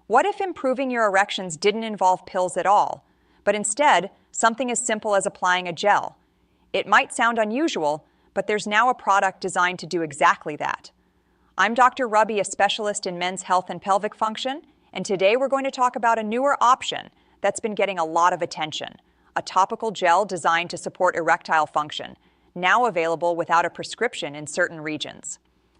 What if improving your erections didn't involve pills at all, but instead something as simple as applying a gel? It might sound unusual, but there's now a product designed to do exactly that. I'm Dr. Rubby, a specialist in men's health and pelvic function, and today we're going to talk about a newer option that's been getting a lot of attention, a topical gel designed to support erectile function, now available without a prescription in certain regions.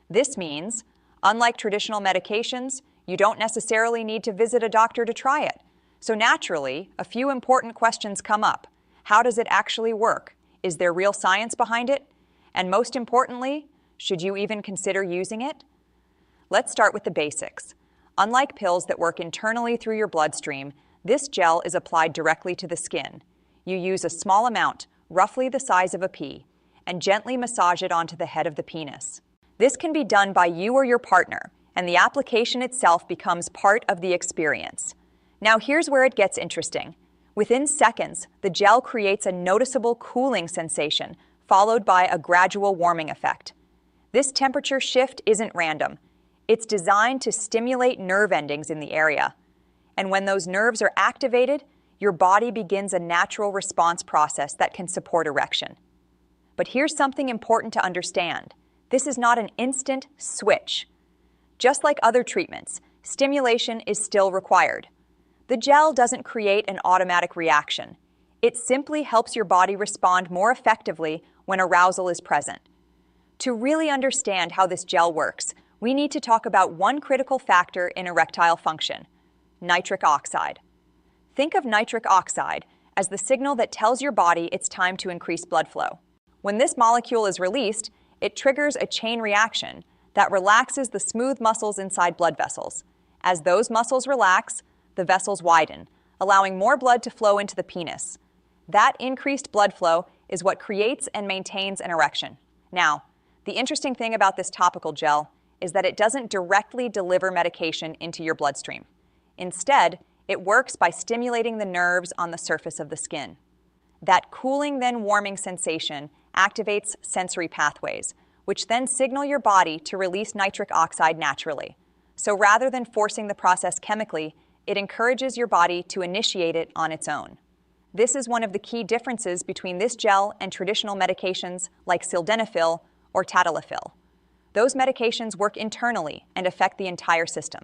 This means, unlike traditional medications, you don't necessarily need to visit a doctor to try it. So naturally, a few important questions come up. How does it actually work? Is there real science behind it? And most importantly, should you even consider using it? Let's start with the basics. Unlike pills that work internally through your bloodstream, this gel is applied directly to the skin. You use a small amount, roughly the size of a pea, and gently massage it onto the head of the penis. This can be done by you or your partner, and the application itself becomes part of the experience. Now here's where it gets interesting. Within seconds, the gel creates a noticeable cooling sensation, followed by a gradual warming effect. This temperature shift isn't random. It's designed to stimulate nerve endings in the area. And when those nerves are activated, your body begins a natural response process that can support erection. But here's something important to understand. This is not an instant switch. Just like other treatments, stimulation is still required. The gel doesn't create an automatic reaction. It simply helps your body respond more effectively when arousal is present. To really understand how this gel works, we need to talk about one critical factor in erectile function: nitric oxide. Think of nitric oxide as the signal that tells your body it's time to increase blood flow. When this molecule is released, it triggers a chain reaction that relaxes the smooth muscles inside blood vessels. As those muscles relax, the vessels widen, allowing more blood to flow into the penis. That increased blood flow is what creates and maintains an erection. Now, the interesting thing about this topical gel is that it doesn't directly deliver medication into your bloodstream. Instead, it works by stimulating the nerves on the surface of the skin. That cooling then warming sensation activates sensory pathways, which then signal your body to release nitric oxide naturally. So rather than forcing the process chemically, it encourages your body to initiate it on its own. This is one of the key differences between this gel and traditional medications like sildenafil or tadalafil. Those medications work internally and affect the entire system.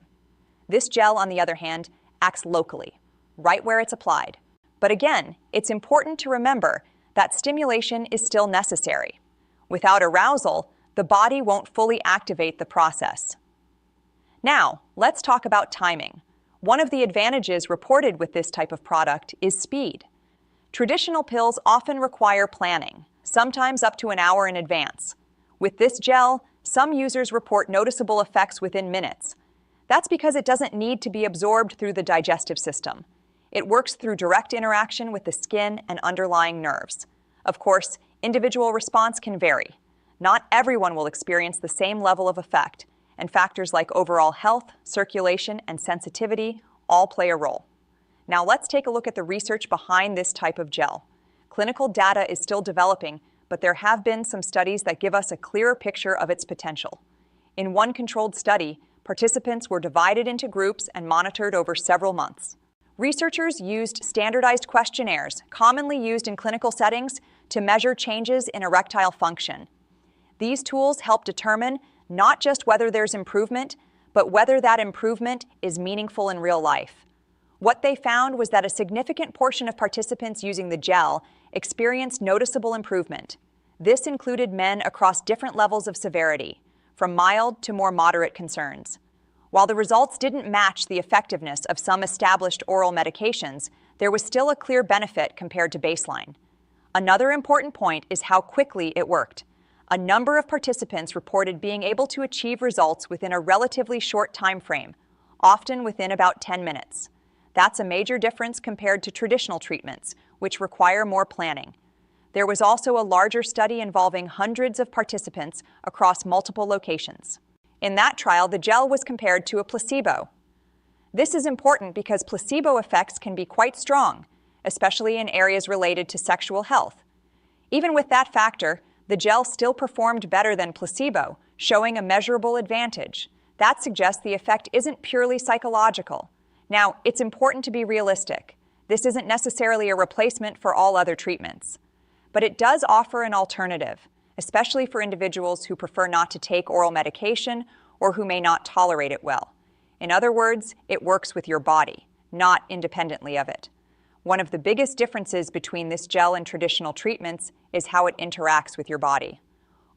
This gel, on the other hand, acts locally, right where it's applied. But again, it's important to remember that stimulation is still necessary. Without arousal, the body won't fully activate the process. Now, let's talk about timing. One of the advantages reported with this type of product is speed. Traditional pills often require planning, sometimes up to an hour in advance. With this gel, some users report noticeable effects within minutes. That's because it doesn't need to be absorbed through the digestive system. It works through direct interaction with the skin and underlying nerves. Of course, individual response can vary. Not everyone will experience the same level of effect, and factors like overall health, circulation, and sensitivity all play a role. Now let's take a look at the research behind this type of gel. Clinical data is still developing, but there have been some studies that give us a clearer picture of its potential. In one controlled study, participants were divided into groups and monitored over several months. Researchers used standardized questionnaires, commonly used in clinical settings, to measure changes in erectile function. These tools help determine not just whether there's improvement, but whether that improvement is meaningful in real life. What they found was that a significant portion of participants using the gel experienced noticeable improvement. This included men across different levels of severity, from mild to more moderate concerns. While the results didn't match the effectiveness of some established oral medications, there was still a clear benefit compared to baseline. Another important point is how quickly it worked. A number of participants reported being able to achieve results within a relatively short time frame, often within about 10 minutes. That's a major difference compared to traditional treatments, which require more planning. There was also a larger study involving hundreds of participants across multiple locations. In that trial, the gel was compared to a placebo. This is important because placebo effects can be quite strong, especially in areas related to sexual health. Even with that factor, the gel still performed better than placebo, showing a measurable advantage. That suggests the effect isn't purely psychological. Now, it's important to be realistic. This isn't necessarily a replacement for all other treatments, but it does offer an alternative, especially for individuals who prefer not to take oral medication or who may not tolerate it well. In other words, it works with your body, not independently of it. One of the biggest differences between this gel and traditional treatments is how it interacts with your body.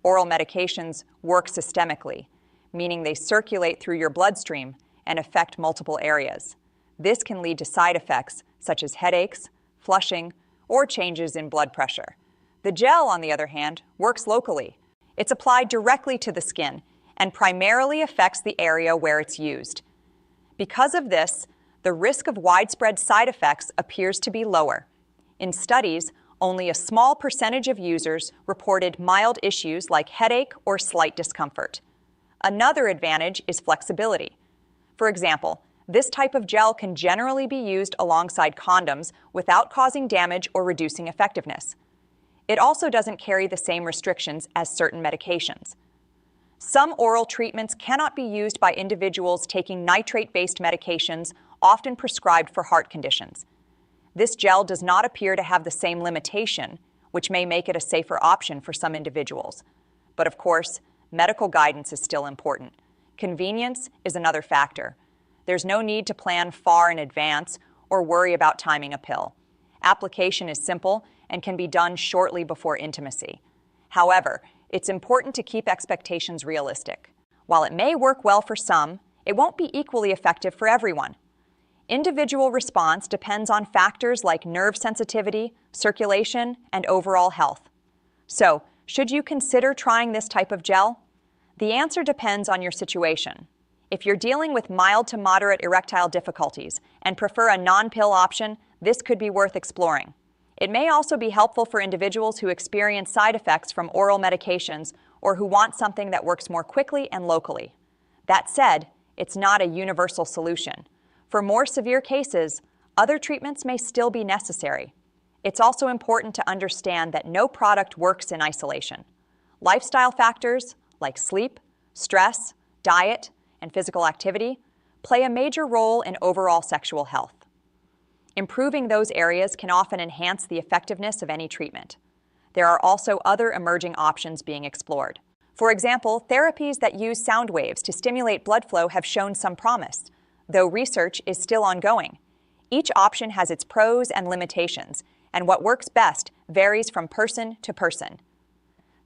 Oral medications work systemically, meaning they circulate through your bloodstream and affect multiple areas. This can lead to side effects such as headaches, flushing, or changes in blood pressure. The gel, on the other hand, works locally. It's applied directly to the skin and primarily affects the area where it's used. Because of this, the risk of widespread side effects appears to be lower. In studies, only a small percentage of users reported mild issues like headache or slight discomfort. Another advantage is flexibility. For example, this type of gel can generally be used alongside condoms without causing damage or reducing effectiveness. It also doesn't carry the same restrictions as certain medications. Some oral treatments cannot be used by individuals taking nitrate-based medications, often prescribed for heart conditions. This gel does not appear to have the same limitation, which may make it a safer option for some individuals. But of course, medical guidance is still important. Convenience is another factor. There's no need to plan far in advance or worry about timing a pill. Application is simple and can be done shortly before intimacy. However, it's important to keep expectations realistic. While it may work well for some, it won't be equally effective for everyone. Individual response depends on factors like nerve sensitivity, circulation, and overall health. So, should you consider trying this type of gel? The answer depends on your situation. If you're dealing with mild to moderate erectile difficulties and prefer a non-pill option, this could be worth exploring. It may also be helpful for individuals who experience side effects from oral medications or who want something that works more quickly and locally. That said, it's not a universal solution. For more severe cases, other treatments may still be necessary. It's also important to understand that no product works in isolation. Lifestyle factors like sleep, stress, diet, and physical activity play a major role in overall sexual health. Improving those areas can often enhance the effectiveness of any treatment. There are also other emerging options being explored. For example, therapies that use sound waves to stimulate blood flow have shown some promise, though research is still ongoing. Each option has its pros and limitations, and what works best varies from person to person.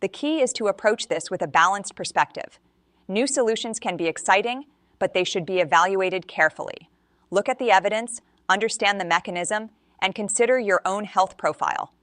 The key is to approach this with a balanced perspective. New solutions can be exciting, but they should be evaluated carefully. Look at the evidence, understand the mechanism, and consider your own health profile.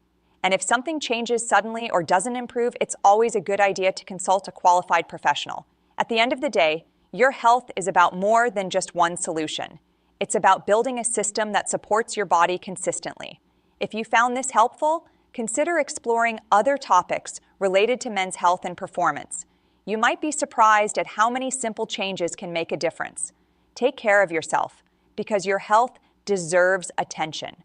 And if something changes suddenly or doesn't improve, it's always a good idea to consult a qualified professional. At the end of the day, your health is about more than just one solution. It's about building a system that supports your body consistently. If you found this helpful, consider exploring other topics related to men's health and performance. You might be surprised at how many simple changes can make a difference. Take care of yourself, because your health deserves attention.